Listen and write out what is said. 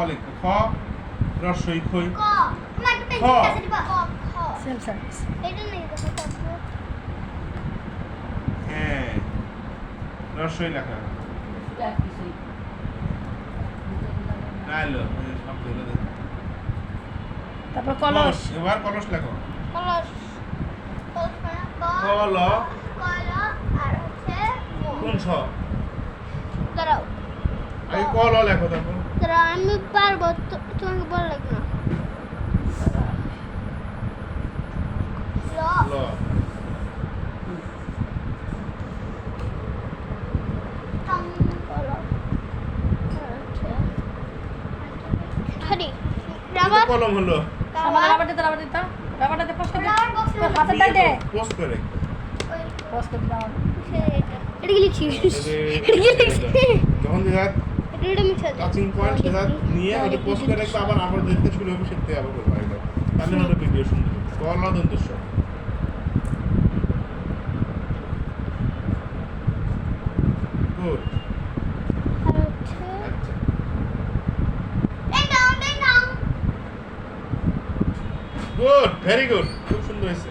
লিখ খ রস্বই খই ক আমার একটা খ। পেন্সিল কাছে দিবা খ সেলফ সার্ভিস। এটা নেই দেখো তারপর হ্যাঁ রস্বই লেখা না এলো সব ধরে দে তারপর কলস। এবার কলস লেখো কলস কলস মানে কল কল আর হচ্ছে কোন ছ দাঁড়াও আগে কল লেখো তারপর দাঁড়াও আমি পারবো তোমাকে বল লাগবে না ল ল টং কল খালি রাবার কলম হলো আমার রাবার দিতে রাবারটা দে পোস্ট করে দে। রাবার বক্স তোর হাতেরটা দে পোস্ট করে পোস্ট করে দাও। এটা কি লিখছিস এটা কি লিখছিস যখন দেখা এটা মিক্স আছে টাচিং পয়েন্ট সেটা নিয়ে ওটা পোস্ট করে রাখতে আবার দেখতে শুরু হবে শিখতে হবে করবে এটা তাহলে ওটা ভিডিও সুন্দর কল দন্তস্ব গুড আর হচ্ছে আচ্ছা ডেং ডং গুড ভেরি গুড খুব সুন্দর হয়েছে